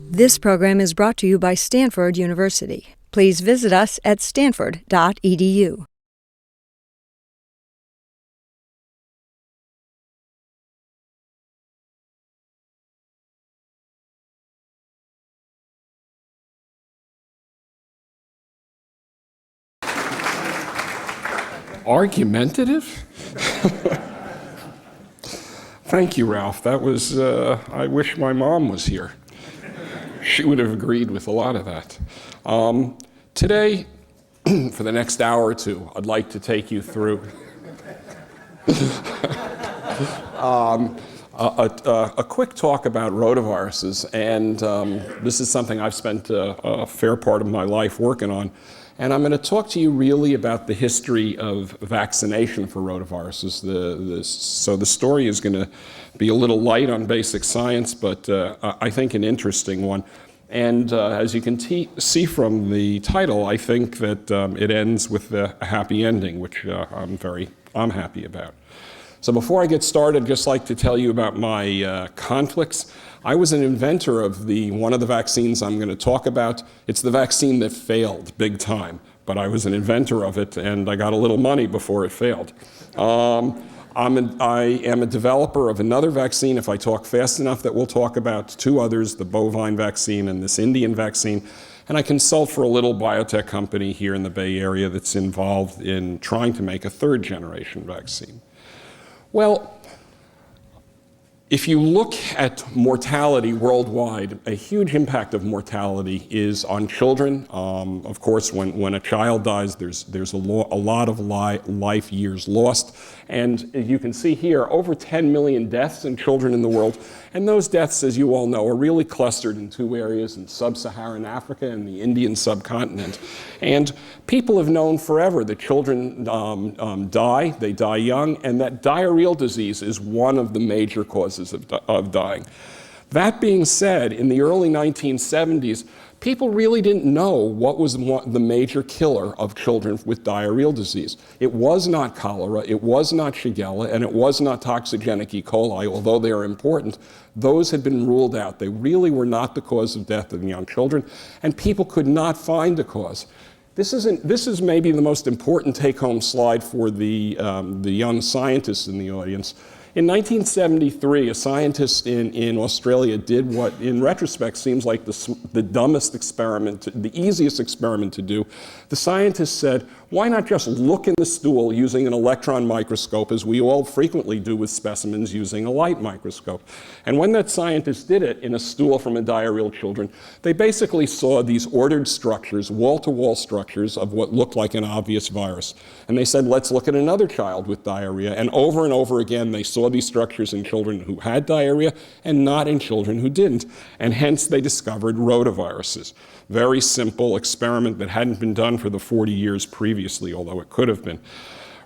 This program is brought to you by Stanford University. Please visit us at stanford.edu. Argumentative? Thank you, Ralph. That was, I wish my mom was here. She would have agreed with a lot of that. Today, for the next hour or two, I'd like to take you through a quick talk about rotaviruses. And this is something I've spent a fair part of my life working on. And I'm going to talk to you really about the history of vaccination for rotaviruses. So the story is going to be a little light on basic science, but I think an interesting one. And as you can see from the title, I think that it ends with a happy ending, which I'm happy about. So before I get started, I'd just like to tell you about my conflicts. I was an inventor of one of the vaccines I'm going to talk about. It's the vaccine that failed big time, but I was an inventor of it, and I got a little money before it failed. I am a developer of another vaccine, if I talk fast enough, that we'll talk about, two others, the bovine vaccine and this Indian vaccine. And I consult for a little biotech company here in the Bay Area that's involved in trying to make a third generation vaccine. Well, if you look at mortality worldwide, a huge impact of mortality is on children. Of course, when a child dies, there's a lot of life years lost. And as you can see here, over 10 million deaths in children in the world. And those deaths, as you all know, are really clustered in two areas, in sub-Saharan Africa and the Indian subcontinent. And people have known forever that children die, they die young, and that diarrheal disease is one of the major causes of dying. That being said, in the early 1970s, people really didn't know what was the major killer of children with diarrheal disease. It was not cholera, it was not Shigella, and it was not toxigenic E. coli, although they are important. Those had been ruled out. They really were not the cause of death in young children, and people could not find a cause. This is maybe the most important take-home slide for the young scientists in the audience. In 1973, a scientist in Australia did what, in retrospect, seems like the dumbest experiment, the easiest experiment to do. The scientist said, why not just look in the stool using an electron microscope, as we all frequently do with specimens using a light microscope? And when that scientist did it in a stool from a diarrheal children, they basically saw these ordered structures, wall-to-wall structures of what looked like an obvious virus. And they said, let's look at another child with diarrhea. And over again, they saw these structures in children who had diarrhea and not in children who didn't. And hence they discovered rotaviruses. Very simple experiment that hadn't been done for the 40 years previously, although it could have been.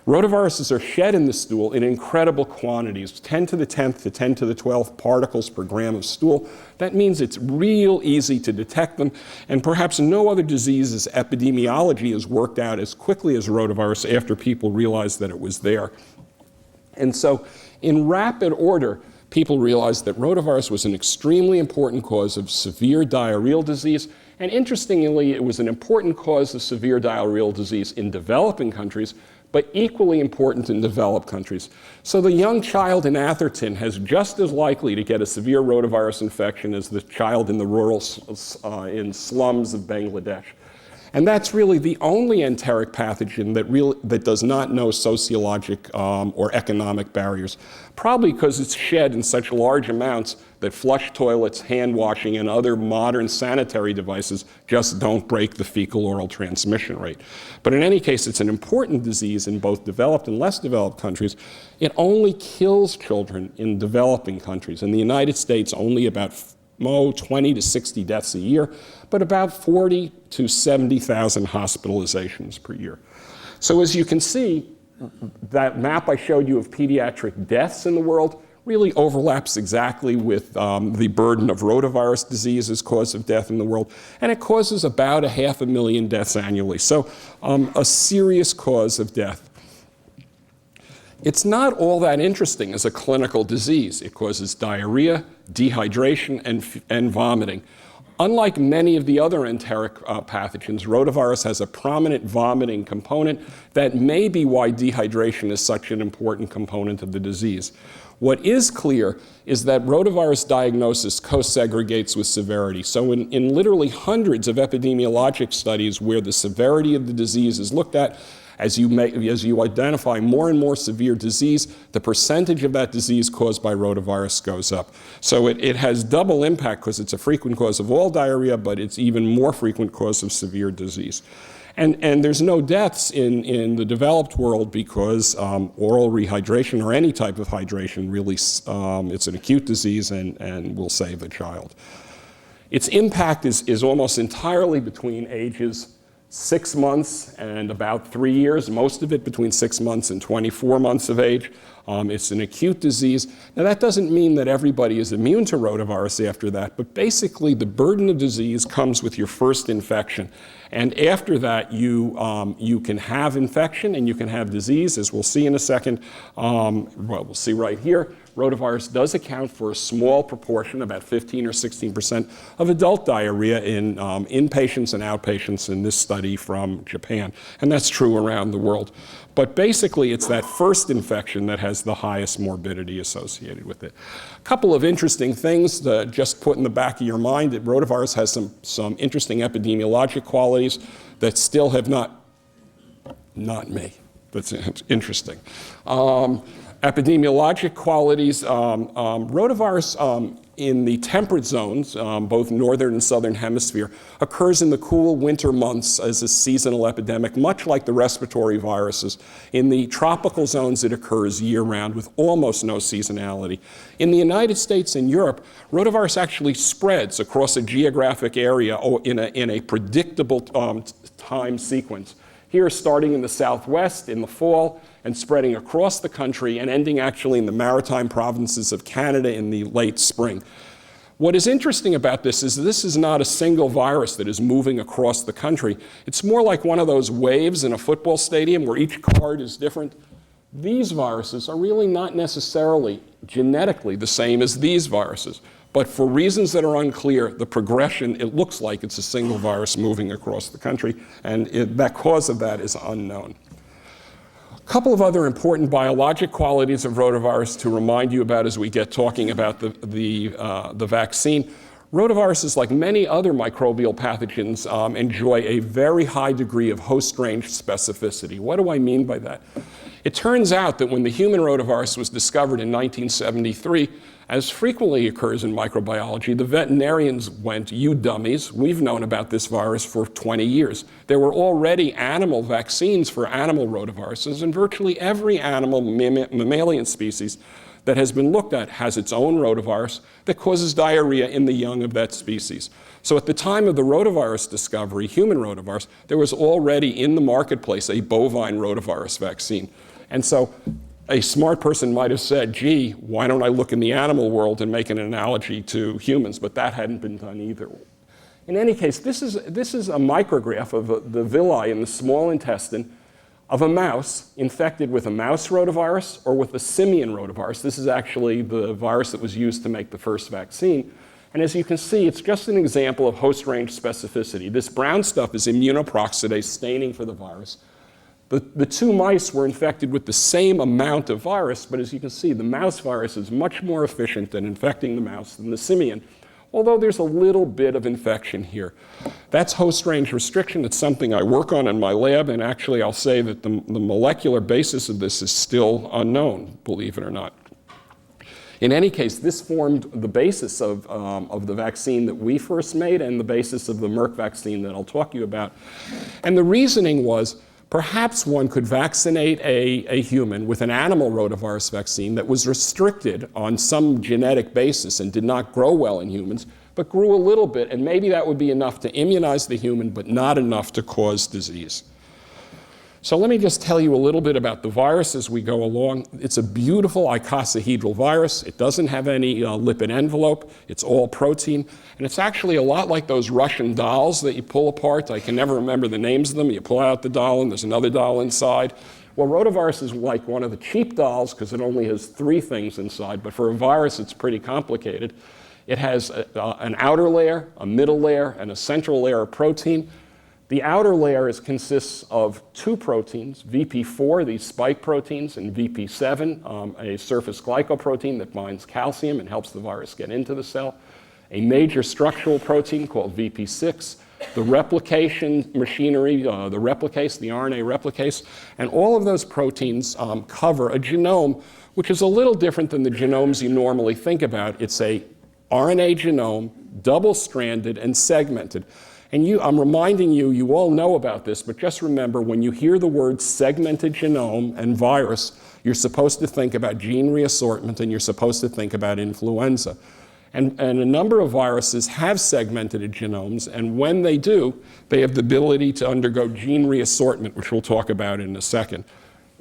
Rotaviruses are shed in the stool in incredible quantities, 10 to the 10th to 10 to the 12th particles per gram of stool. That means it's real easy to detect them, and perhaps no other disease's epidemiology has worked out as quickly as rotavirus after people realized that it was there. And so, in rapid order, people realized that rotavirus was an extremely important cause of severe diarrheal disease. And interestingly, it was an important cause of severe diarrheal disease in developing countries, but equally important in developed countries. So the young child in Atherton has just as likely to get a severe rotavirus infection as the child in the rural slums of Bangladesh. And that's really the only enteric pathogen that does not know sociologic or economic barriers, probably because it's shed in such large amounts that flush toilets, hand washing, and other modern sanitary devices just don't break the fecal-oral transmission rate. But in any case, it's an important disease in both developed and less developed countries. It only kills children in developing countries. In the United States, only about 20 to 60 deaths a year, but about 40 to 70,000 hospitalizations per year. So as you can see, that map I showed you of pediatric deaths in the world really overlaps exactly with the burden of rotavirus disease as cause of death in the world, and it causes about 500,000 deaths annually. So a serious cause of death. It's not all that interesting as a clinical disease. It causes diarrhea, dehydration, and vomiting. Unlike many of the other enteric pathogens, rotavirus has a prominent vomiting component. That may be why dehydration is such an important component of the disease. What is clear is that rotavirus diagnosis co-segregates with severity. So in literally hundreds of epidemiologic studies where the severity of the disease is looked at, as you identify more and more severe disease, the percentage of that disease caused by rotavirus goes up. So it has double impact because it's a frequent cause of all diarrhea, but it's even more frequent cause of severe disease. And there's no deaths in the developed world because oral rehydration or any type of hydration really, it's an acute disease and will save a child. Its impact is almost entirely between ages 6 months and about 3 years, most of it between 6 months and 24 months of age. It's an acute disease. Now that doesn't mean that everybody is immune to rotavirus after that, but basically the burden of disease comes with your first infection. And after that, you can have infection and you can have disease, as we'll see in a second. Well, we'll see right here. Rotavirus does account for a small proportion, about 15 or 16% of adult diarrhea in inpatients and outpatients in this study from Japan. And that's true around the world. But basically, it's that first infection that has the highest morbidity associated with it. A couple of interesting things to just put in the back of your mind that rotavirus has some interesting epidemiologic qualities that still have not me. That's interesting. Epidemiologic qualities, rotavirus in the temperate zones, both northern and southern hemisphere, occurs in the cool winter months as a seasonal epidemic, much like the respiratory viruses. In the tropical zones, it occurs year-round with almost no seasonality. In the United States and Europe, rotavirus actually spreads across a geographic area in a predictable time sequence. Here, starting in the southwest in the fall and spreading across the country and ending actually in the maritime provinces of Canada in the late spring. What is interesting about this is not a single virus that is moving across the country. It's more like one of those waves in a football stadium where each card is different. These viruses are really not necessarily genetically the same as these viruses. But for reasons that are unclear, the progression, it looks like it's a single virus moving across the country, and that cause of that is unknown. A couple of other important biologic qualities of rotavirus to remind you about as we get talking about the vaccine. Rotaviruses, like many other microbial pathogens, enjoy a very high degree of host range specificity. What do I mean by that? It turns out that when the human rotavirus was discovered in 1973, as frequently occurs in microbiology, the veterinarians went, "You dummies, we've known about this virus for 20 years. There were already animal vaccines for animal rotaviruses, and virtually every animal mammalian species that has been looked at has its own rotavirus that causes diarrhea in the young of that species." So at the time of the rotavirus discovery, human rotavirus, there was already in the marketplace a bovine rotavirus vaccine. And so a smart person might have said, gee, why don't I look in the animal world and make an analogy to humans? But that hadn't been done either. In any case, this is a micrograph of the villi in the small intestine of a mouse infected with a mouse rotavirus or with a simian rotavirus. This is actually the virus that was used to make the first vaccine. And as you can see, it's just an example of host range specificity. This brown stuff is immunoperoxidase staining for the virus. The two mice were infected with the same amount of virus, but as you can see, the mouse virus is much more efficient at infecting the mouse than the simian, although there's a little bit of infection here. That's host range restriction. It's something I work on in my lab, and actually I'll say that the molecular basis of this is still unknown, believe it or not. In any case, this formed the basis of the vaccine that we first made and the basis of the Merck vaccine that I'll talk to you about. And the reasoning was, perhaps one could vaccinate a human with an animal rotavirus vaccine that was restricted on some genetic basis and did not grow well in humans, but grew a little bit, and maybe that would be enough to immunize the human, but not enough to cause disease. So let me just tell you a little bit about the virus as we go along. It's a beautiful icosahedral virus. It doesn't have any lipid envelope. It's all protein. And it's actually a lot like those Russian dolls that you pull apart. I can never remember the names of them. You pull out the doll and there's another doll inside. Well, rotavirus is like one of the cheap dolls because it only has 3 things inside, but for a virus it's pretty complicated. It has an outer layer, a middle layer, and a central layer of protein. The outer layer consists of 2 proteins, VP4, these spike proteins, and VP7, a surface glycoprotein that binds calcium and helps the virus get into the cell, a major structural protein called VP6, the replication machinery, the replicase, the RNA replicase, and all of those proteins cover a genome, which is a little different than the genomes you normally think about. It's a RNA genome, double-stranded and segmented. And I'm reminding you, you all know about this, but just remember, when you hear the word segmented genome and virus, you're supposed to think about gene reassortment and you're supposed to think about influenza. And a number of viruses have segmented genomes, and when they do, they have the ability to undergo gene reassortment, which we'll talk about in a second.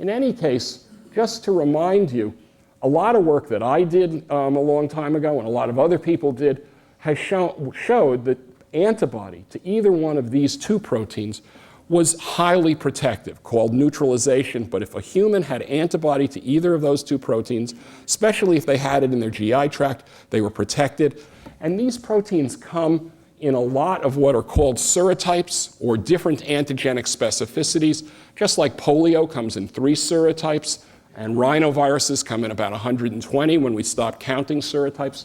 In any case, just to remind you, a lot of work that I did a long time ago and a lot of other people did has showed that antibody to either one of these 2 proteins was highly protective, called neutralization. But if a human had antibody to either of those 2 proteins, especially if they had it in their GI tract, they were protected. And these proteins come in a lot of what are called serotypes, or different antigenic specificities, just like polio comes in 3 serotypes, and rhinoviruses come in about 120 when we stop counting serotypes.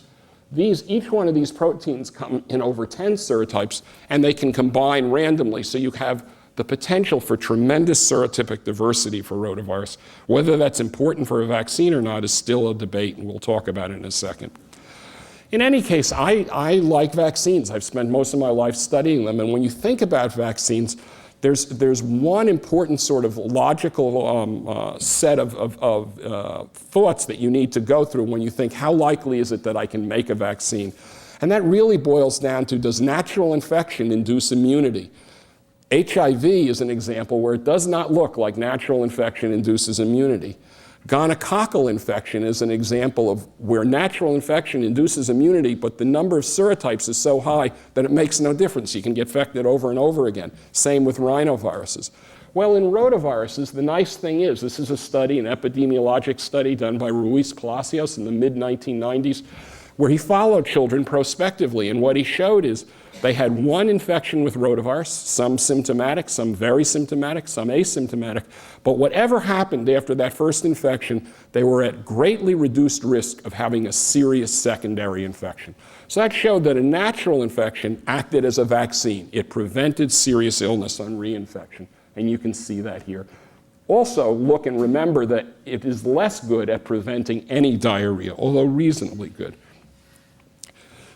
Each one of these proteins come in over 10 serotypes, and they can combine randomly, so you have the potential for tremendous serotypic diversity for rotavirus. Whether that's important for a vaccine or not is still a debate, and we'll talk about it in a second. In any case, I like vaccines. I've spent most of my life studying them, and when you think about vaccines, there's one important sort of logical set of thoughts that you need to go through when you think, how likely is it that I can make a vaccine? And that really boils down to, does natural infection induce immunity? HIV is an example where it does not look like natural infection induces immunity. Gonococcal infection is an example of where natural infection induces immunity, but the number of serotypes is so high that it makes no difference. You can get infected over and over again. Same with rhinoviruses. Well, in rotaviruses, the nice thing is, this is a study, an epidemiologic study done by Ruiz Palacios in the mid-1990s, where he followed children prospectively, and what he showed is they had 1 infection with rotavirus, some symptomatic, some very symptomatic, some asymptomatic, but whatever happened after that first infection, they were at greatly reduced risk of having a serious secondary infection. So that showed that a natural infection acted as a vaccine. It prevented serious illness on reinfection, and you can see that here. Also, look and remember that it is less good at preventing any diarrhea, although reasonably good.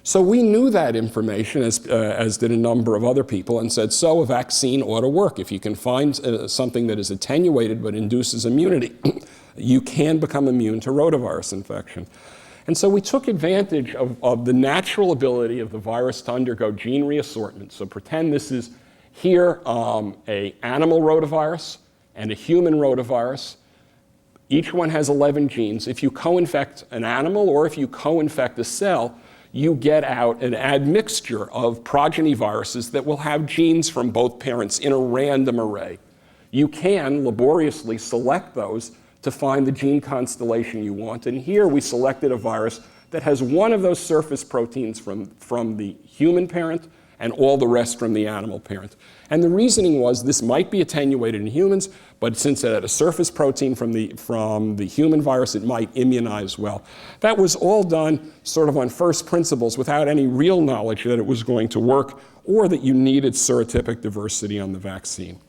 So we knew that information, as did a number of other people, and said, so a vaccine ought to work. If you can find something that is attenuated but induces immunity, you can become immune to rotavirus infection. And so we took advantage of the natural ability of the virus to undergo gene reassortment. So pretend this is here an animal rotavirus and a human rotavirus. Each one has 11 genes. If you co-infect an animal or if you co-infect a cell, you get out an admixture of progeny viruses that will have genes from both parents in a random array. You can laboriously select those to find the gene constellation you want, and here we selected a virus that has one of those surface proteins from the human parent and all the rest from the animal parent. And the reasoning was this might be attenuated in humans, but since it had a surface protein from the human virus, it might immunize well. That was all done sort of on first principles without any real knowledge that it was going to work or that you needed serotypic diversity on the vaccine.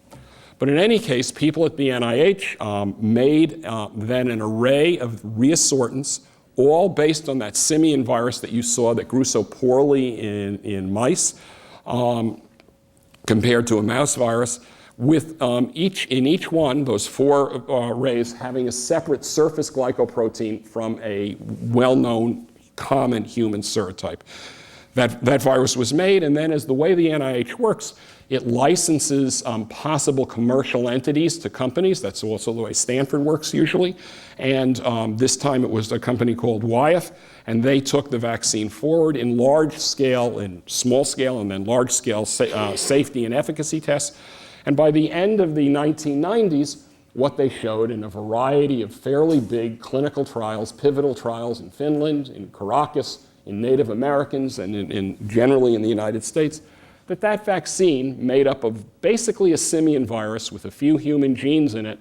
But in any case, people at the NIH made then an array of reassortants, all based on that simian virus that you saw that grew so poorly in mice, compared to a mouse virus, with in each one, those 4 arrays having a separate surface glycoprotein from a well-known common human serotype. That virus was made, and then as the way the NIH works, it licenses possible commercial entities to companies. That's also the way Stanford works usually. And this time it was a company called Wyeth, and they took the vaccine forward in large scale, in small scale, and then large scale safety and efficacy tests. And by the end of the 1990s, what they showed in a variety of fairly big clinical trials, pivotal trials in Finland, in Caracas, in Native Americans, and generally in the United States, that vaccine, made up of basically a simian virus with a few human genes in it,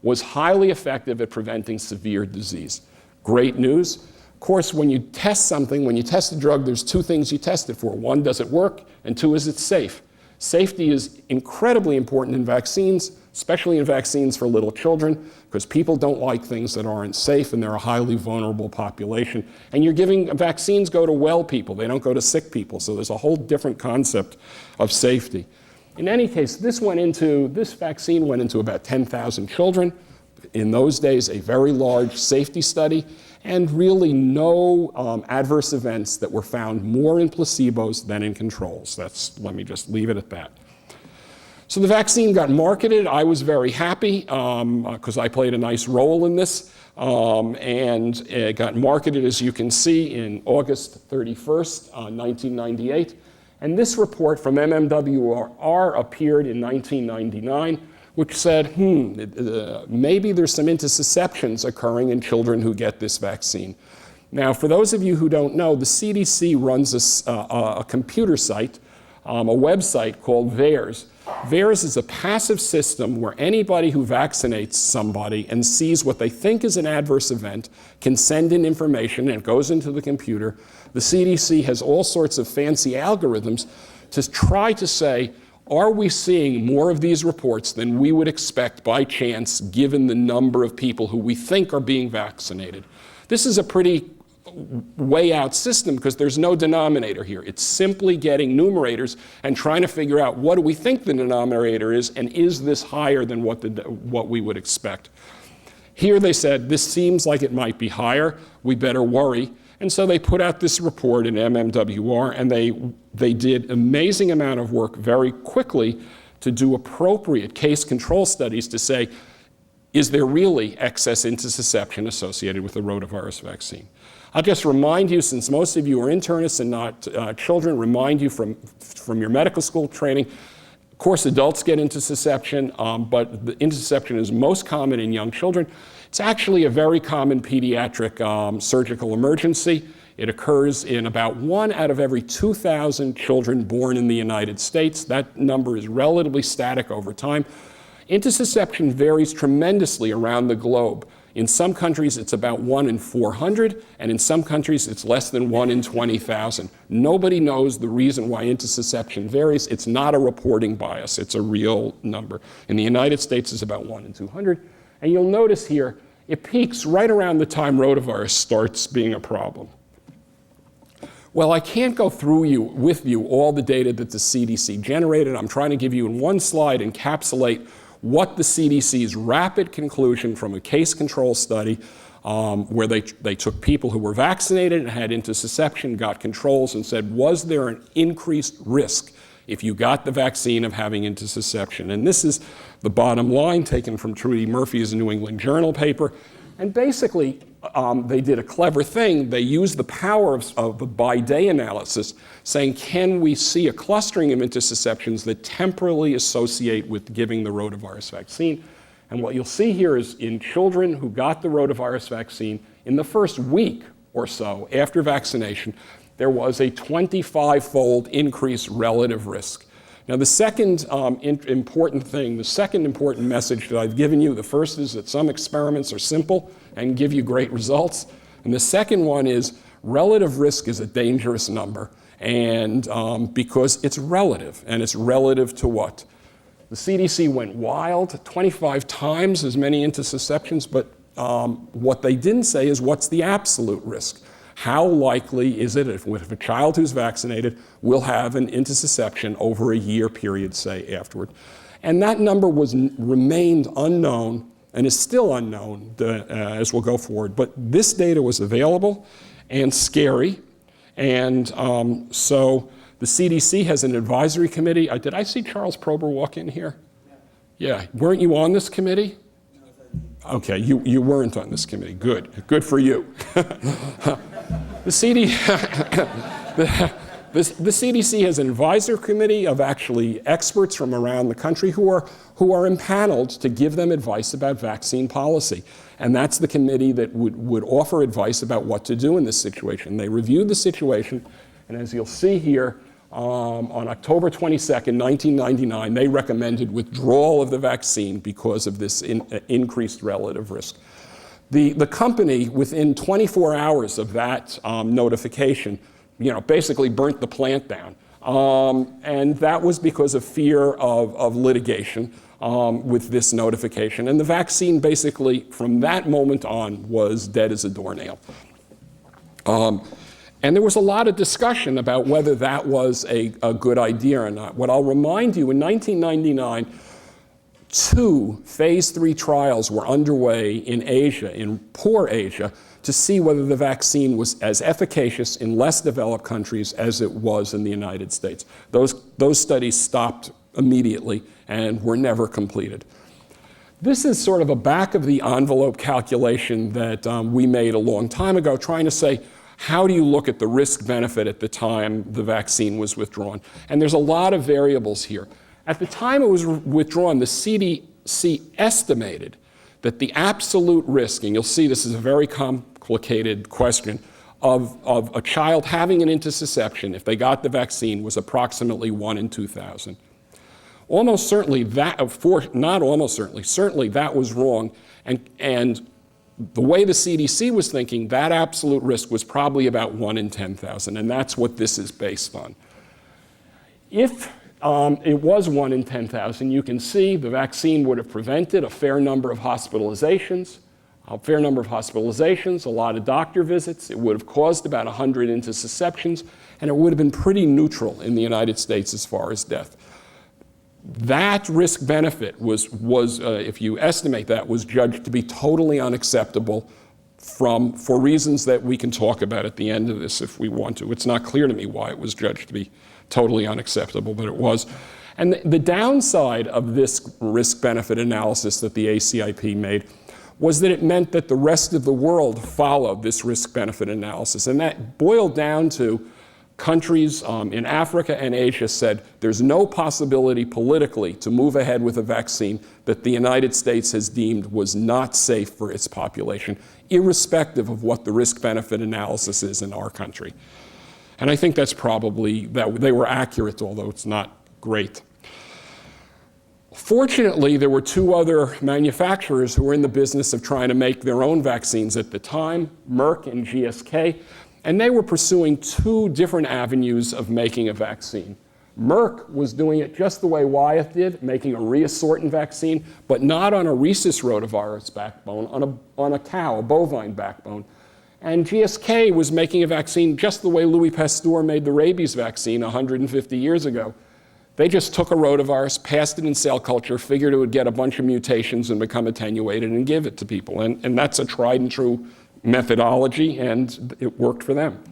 was highly effective at preventing severe disease. Great news. Of course, when you test something, when you test a drug, there's two things you test it for. One, does it work? And two, is it safe? Safety is incredibly important in vaccines, especially in vaccines for little children, because people don't like things that aren't safe, and they're a highly vulnerable population. And you're giving, vaccines go to well people, they don't go to sick people, so there's a whole different concept of safety. In any case, this vaccine went into about 10,000 children. In those days, a very large safety study, and really no adverse events that were found more in placebos than in controls. Let me just leave it at that. So the vaccine got marketed. I was very happy because I played a nice role in this. And it got marketed, as you can see, in August 31st, 1998. And this report from MMWR appeared in 1999, which said, maybe there's some intussusceptions occurring in children who get this vaccine. Now, for those of you who don't know, the CDC runs a computer site, a website called VAERS. VAERS is a passive system where anybody who vaccinates somebody and sees what they think is an adverse event can send in information, and it goes into the computer. The CDC has all sorts of fancy algorithms to try to say, are we seeing more of these reports than we would expect by chance, given the number of people who we think are being vaccinated? This is a pretty way out system because there's no denominator here. It's simply getting numerators and trying to figure out what do we think the denominator is, and is this higher than what we would expect. Here they said, this seems like it might be higher, we better worry. And so they put out this report in MMWR, and they did amazing amount of work very quickly to do appropriate case control studies to say, is there really excess intussusception associated with the rotavirus vaccine? I'll just remind you, since most of you are internists and not children, remind you from your medical school training, of course adults get intussusception, but the intussusception is most common in young children. It's actually a very common pediatric surgical emergency. It occurs in about 1 out of every 2,000 children born in the United States. That number is relatively static over time. Intussusception varies tremendously around the globe. In some countries, it's about 1 in 400, and in some countries, it's less than 1 in 20,000. Nobody knows the reason why intussusception varies. It's not a reporting bias. It's a real number. In the United States, it's about 1 in 200. And you'll notice here, it peaks right around the time rotavirus starts being a problem. Well, I can't go through with you all the data that the CDC generated. I'm trying to give you in one slide, encapsulate what the CDC's rapid conclusion from a case control study where they took people who were vaccinated and had intussusception, got controls, and said, was there an increased risk if you got the vaccine of having intussusception? And this is the bottom line taken from Trudy Murphy's New England Journal paper. And basically, they did a clever thing. They used the power of the by-day analysis, saying, can we see a clustering of intussusceptions that temporally associate with giving the rotavirus vaccine? And what you'll see here is in children who got the rotavirus vaccine, in the first week or so after vaccination, there was a 25-fold increased relative risk. Now, the second important thing, the second important message that I've given you, the first is that some experiments are simple and give you great results. And the second one is relative risk is a dangerous number, and because it's relative, and it's relative to what? The CDC went wild, 25 times as many intussusceptions, but what they didn't say is what's the absolute risk? How likely is it if a child who's vaccinated will have an intussusception over a year period, say, afterward? And that number remained unknown and is still unknown as we'll go forward. But this data was available and scary. And so the CDC has an advisory committee. Did I see Charles Prober walk in here? Yeah. Weren't you on this committee? Okay, you weren't on this committee. Good. Good for you. The The CDC has an advisory committee of actually experts from around the country who are impaneled to give them advice about vaccine policy. And that's the committee that would offer advice about what to do in this situation. They reviewed the situation, and as you'll see here, on October 22nd, 1999, they recommended withdrawal of the vaccine because of this increased relative risk. The company, within 24 hours of that notification, basically burnt the plant down. And that was because of fear of litigation with this notification. And the vaccine basically, from that moment on, was dead as a doornail. And there was a lot of discussion about whether that was a good idea or not. What I'll remind you, in 1999, 2 phase 3 trials were underway in Asia, in poor Asia, to see whether the vaccine was as efficacious in less developed countries as it was in the United States. Those studies stopped immediately and were never completed. This is sort of a back-of-the-envelope calculation that we made a long time ago, trying to say, how do you look at the risk-benefit at the time the vaccine was withdrawn? And there's a lot of variables here. At the time it was withdrawn, the CDC estimated that the absolute risk, and you'll see this is a very complicated question, of a child having an intussusception if they got the vaccine was approximately 1 in 2,000. Almost certainly that, not almost certainly, certainly that was wrong, and the way the CDC was thinking, that absolute risk was probably about 1 in 10,000, and that's what this is based on. If it was 1 in 10,000, you can see the vaccine would have prevented a fair number of hospitalizations, a lot of doctor visits. It would have caused about 100 intussusceptions, and it would have been pretty neutral in the United States as far as death. That risk-benefit was if you estimate that, was judged to be totally unacceptable for reasons that we can talk about at the end of this if we want to. It's not clear to me why it was judged to be totally unacceptable, but it was. And the downside of this risk-benefit analysis that the ACIP made was that it meant that the rest of the world followed this risk-benefit analysis. And that boiled down to countries in Africa and Asia said there's no possibility politically to move ahead with a vaccine that the United States has deemed was not safe for its population, irrespective of what the risk-benefit analysis is in our country. And I think that's probably, that they were accurate, although it's not great. Fortunately, there were 2 other manufacturers who were in the business of trying to make their own vaccines at the time, Merck and GSK. And they were pursuing 2 different avenues of making a vaccine. Merck was doing it just the way Wyeth did, making a reassortant vaccine, but not on a rhesus rotavirus backbone, on a cow, a bovine backbone. And GSK was making a vaccine just the way Louis Pasteur made the rabies vaccine 150 years ago. They just took a rotavirus, passed it in cell culture, figured it would get a bunch of mutations and become attenuated and give it to people. And that's a tried and true methodology, and it worked for them.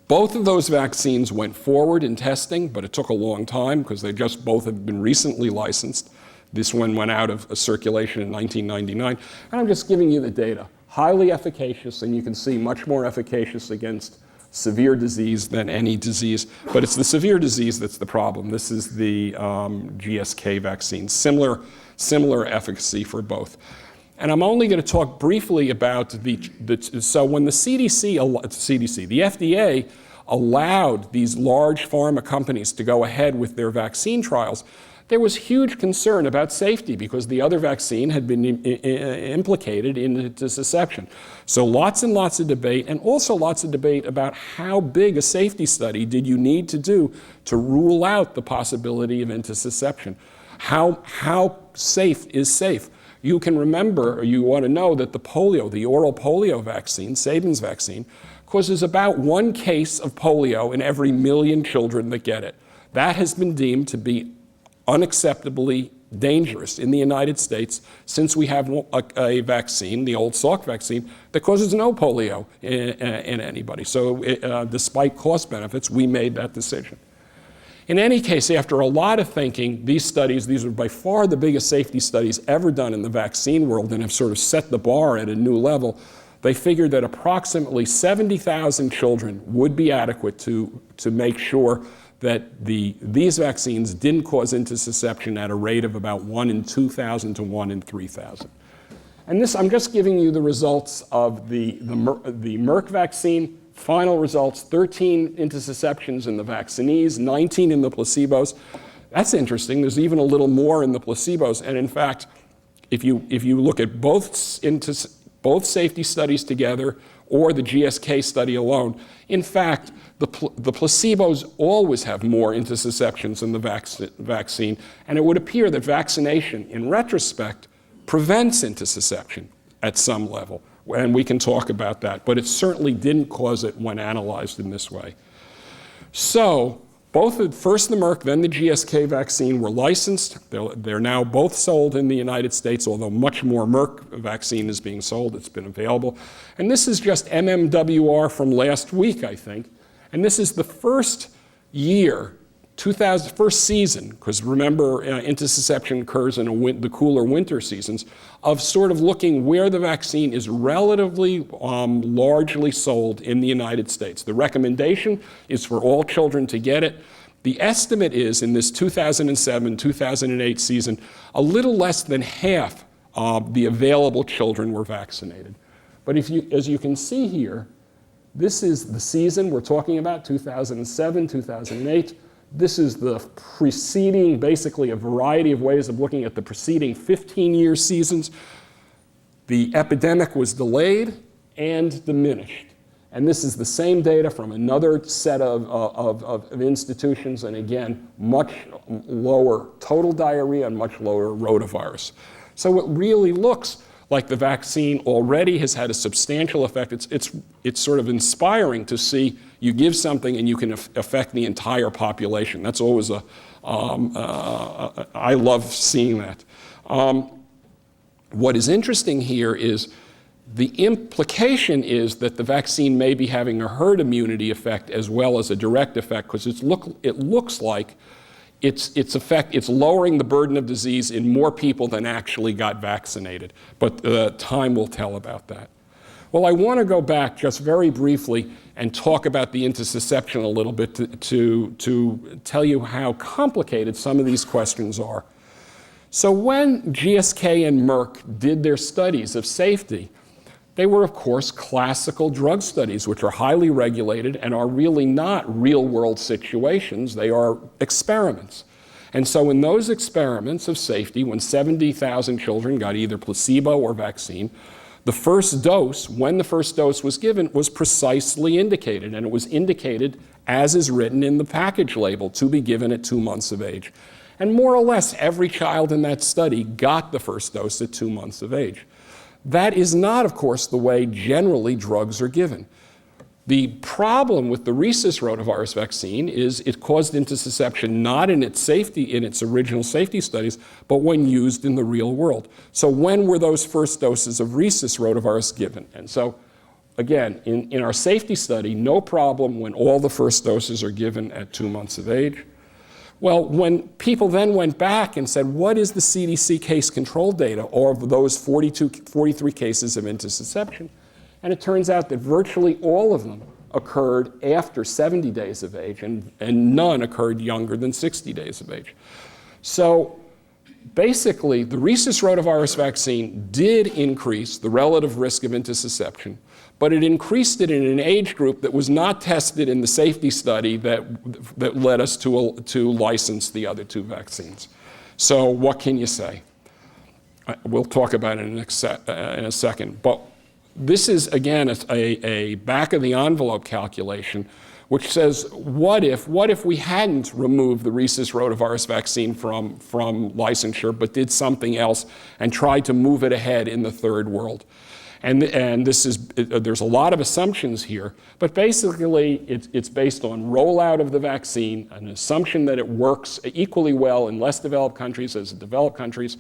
Both of those vaccines went forward in testing, but it took a long time because they just both had been recently licensed. This one went out of circulation in 1999. And I'm just giving you the data. Highly efficacious, and you can see much more efficacious against severe disease than any disease. But it's the severe disease that's the problem. This is the GSK vaccine. Similar efficacy for both. And I'm only going to talk briefly about so when the the FDA allowed these large pharma companies to go ahead with their vaccine trials, there was huge concern about safety because the other vaccine had been implicated in intussusception. So lots and lots of debate, and also lots of debate about how big a safety study did you need to do to rule out the possibility of intussusception. How safe is safe? You can remember, or you want to know, that the oral polio vaccine, Sabin's vaccine, causes about 1 case of polio in every 1 million children that get it. That has been deemed to be unacceptably dangerous in the United States since we have a vaccine, the old Salk vaccine, that causes no polio in anybody. So despite cost benefits, we made that decision. In any case, after a lot of thinking, these are by far the biggest safety studies ever done in the vaccine world and have sort of set the bar at a new level. they figured that approximately 70,000 children would be adequate to make sure that these vaccines didn't cause intussusception at a rate of about 1 in 2,000 to 1 in 3,000. And this, I'm just giving you the results of the Merck vaccine. Final results, 13 intussusceptions in the vaccinees, 19 in the placebos. That's interesting. There's even a little more in the placebos. And in fact, if you look at both safety studies together or the GSK study alone, in fact, the placebos always have more intussusceptions than the vaccine. And it would appear that vaccination, in retrospect, prevents intussusception at some level. And we can talk about that, but it certainly didn't cause it when analyzed in this way. So first the Merck, then the GSK vaccine were licensed. They're now both sold in the United States, although much more Merck vaccine is being sold. It's been available. And this is just MMWR from last week, I think. And this is the first year, first season, because remember, intussusception occurs in the cooler winter seasons, of sort of looking where the vaccine is relatively largely sold in the United States. The recommendation is for all children to get it. The estimate is, in this 2007-2008 season, a little less than half of the available children were vaccinated. But as you can see here, this is the season we're talking about, 2007, 2008. This is the preceding, basically a variety of ways of looking at the preceding 15-year seasons. The epidemic was delayed and diminished. And this is the same data from another set of institutions, and again, much lower total diarrhea and much lower rotavirus. So it really looks like the vaccine already has had a substantial effect. It's sort of inspiring to see you give something and you can affect the entire population. That's always I love seeing that. What is interesting here is the implication is that the vaccine may be having a herd immunity effect as well as a direct effect, because it looks like it's lowering the burden of disease in more people than actually got vaccinated. But time will tell about that. Well, I want to go back just very briefly and talk about the intussusception a little bit to tell you how complicated some of these questions are. So when GSK and Merck did their studies of safety, they were, of course, classical drug studies, which are highly regulated and are really not real-world situations. They are experiments. And so in those experiments of safety, when 70,000 children got either placebo or vaccine, the first dose, when the first dose was given, was precisely indicated. And it was indicated, as is written in the package label, to be given at 2 months of age. And more or less, every child in that study got the first dose at 2 months of age. That is not, of course, the way generally drugs are given. The problem with the rhesus rotavirus vaccine is it caused intussusception not in its original safety studies, but when used in the real world. So when were those first doses of rhesus rotavirus given? And so, again, in our safety study, no problem when all the first doses are given at 2 months of age. Well, when people then went back and said, what is the CDC case control data of those 43 cases of intussusception? And it turns out that virtually all of them occurred after 70 days of age, and none occurred younger than 60 days of age. So basically, the rhesus rotavirus vaccine did increase the relative risk of intussusception, but it increased it in an age group that was not tested in the safety study that led us to license the other two vaccines. So what can you say? We'll talk about it in a second. But this is, again, a back-of-the-envelope calculation, which says, what if we hadn't removed the rhesus rotavirus vaccine from licensure, but did something else and tried to move it ahead in the third world? And there's a lot of assumptions here, but basically it's based on rollout of the vaccine, an assumption that it works equally well in less developed countries as in developed countries,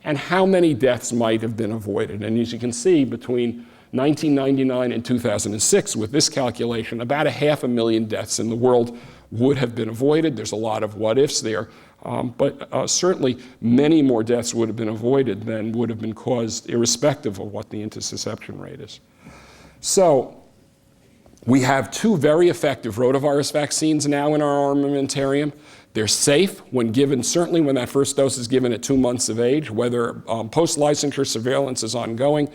and how many deaths might have been avoided. And as you can see, between 1999 and 2006, with this calculation, about 500,000 deaths in the world would have been avoided. There's a lot of what-ifs there. But certainly many more deaths would have been avoided than would have been caused irrespective of what the intussusception rate is. So we have 2 very effective rotavirus vaccines now in our armamentarium. They're safe when given, certainly when that first dose is given at 2 months of age, whether post-licensure surveillance is ongoing.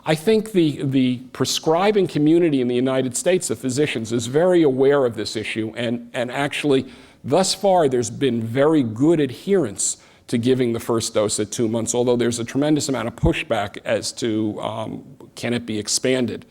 I think the prescribing community in the United States, the physicians, is very aware of this issue, and actually, thus far, there's been very good adherence to giving the first dose at 2 months, although there's a tremendous amount of pushback as to can it be expanded.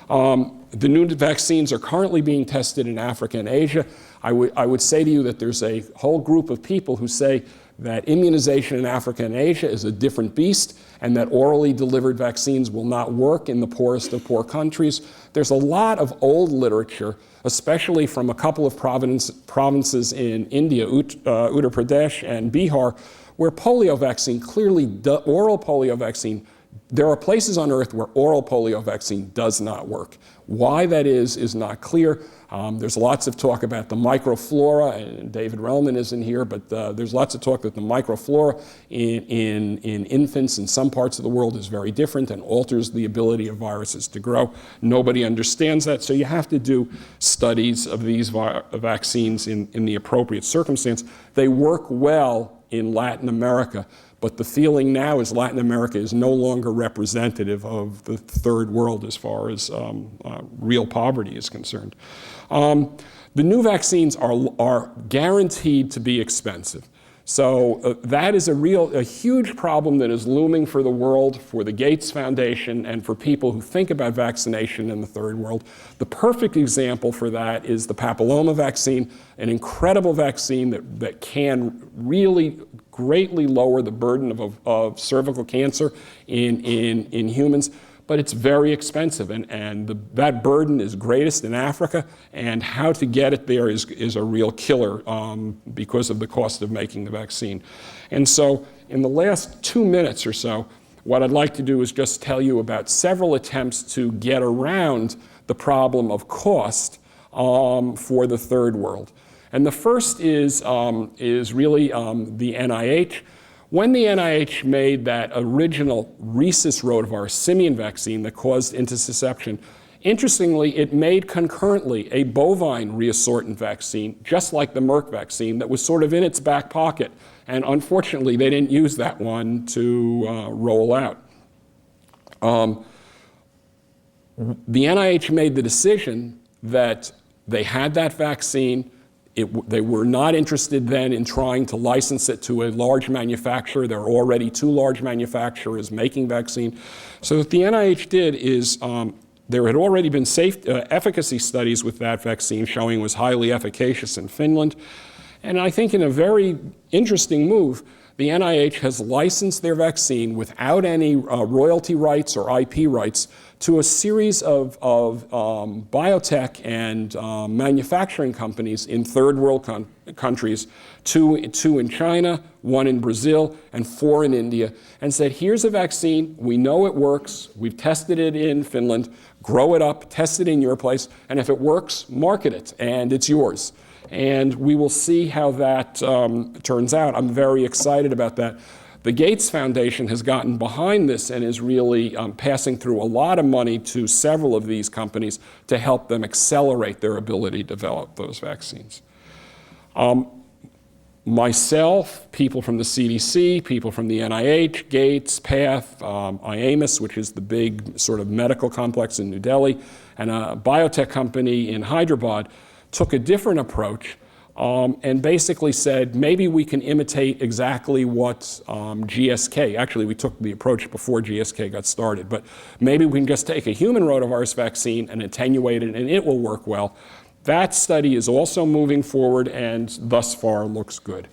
The new vaccines are currently being tested in Africa and Asia. I would say to you that there's a whole group of people who say that immunization in Africa and Asia is a different beast, and that orally delivered vaccines will not work in the poorest of poor countries. There's a lot of old literature, especially from a couple of provinces in India, Uttar Pradesh and Bihar, where polio vaccine, oral polio vaccine, there are places on Earth where oral polio vaccine does not work. Why that is not clear. There's lots of talk about the microflora, and David Relman isn't here, but there's lots of talk that the microflora in infants in some parts of the world is very different and alters the ability of viruses to grow. Nobody understands that, so you have to do studies of these vaccines in the appropriate circumstance. They work well in Latin America, but the feeling now is Latin America is no longer representative of the third world as far as real poverty is concerned. The new vaccines are guaranteed to be expensive. So that is a huge problem that is looming for the world, for the Gates Foundation, and for people who think about vaccination in the third world. The perfect example for that is the papilloma vaccine, an incredible vaccine that can really greatly lower the burden of cervical cancer in humans. But it's very expensive, and that burden is greatest in Africa, and how to get it there is a real killer because of the cost of making the vaccine. And so in the last 2 minutes or so, what I'd like to do is just tell you about several attempts to get around the problem of cost for the third world. And the first is really the NIH. When the NIH made that original rhesus rotavirus simian vaccine that caused intussusception, interestingly, it made concurrently a bovine reassortant vaccine, just like the Merck vaccine, that was sort of in its back pocket. And unfortunately, they didn't use that one to roll out. The NIH made the decision that they had that vaccine. They were not interested then in trying to license it to a large manufacturer. There are already 2 large manufacturers making vaccine. So what the NIH did is there had already been efficacy studies with that vaccine showing it was highly efficacious in Finland. And I think in a very interesting move, the NIH has licensed their vaccine without any royalty rights or IP rights to a series of biotech and manufacturing companies in third world countries, 2 in China, 1 in Brazil, and 4 in India, and said, here's a vaccine, we know it works, we've tested it in Finland, grow it up, test it in your place, and if it works, market it, and it's yours. And we will see how that turns out. I'm very excited about that. The Gates Foundation has gotten behind this and is really passing through a lot of money to several of these companies to help them accelerate their ability to develop those vaccines. Myself, people from the CDC, people from the NIH, Gates, PATH, IAMS, which is the big sort of medical complex in New Delhi, and a biotech company in Hyderabad, took a different approach and basically said, maybe we can imitate exactly what GSK, actually we took the approach before GSK got started, but maybe we can just take a human rotavirus vaccine and attenuate it and it will work well. That study is also moving forward and thus far looks good.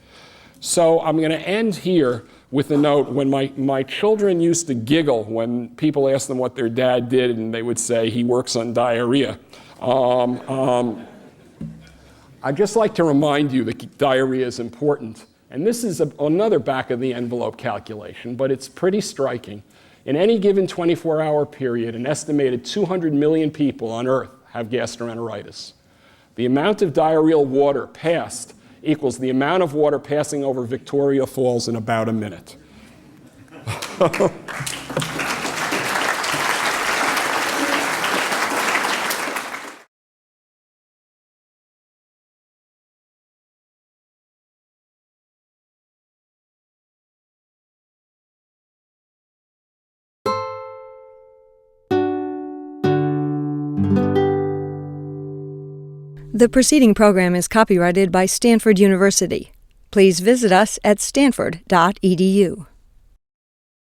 So I'm going to end here with a note. When my children used to giggle when people asked them what their dad did and they would say he works on diarrhea. I'd just like to remind you that diarrhea is important. And this is another back of the envelope calculation, but it's pretty striking. In any given 24-hour period, an estimated 200 million people on Earth have gastroenteritis. The amount of diarrheal water passed equals the amount of water passing over Victoria Falls in about a minute. The preceding program is copyrighted by Stanford University. Please visit us at stanford.edu.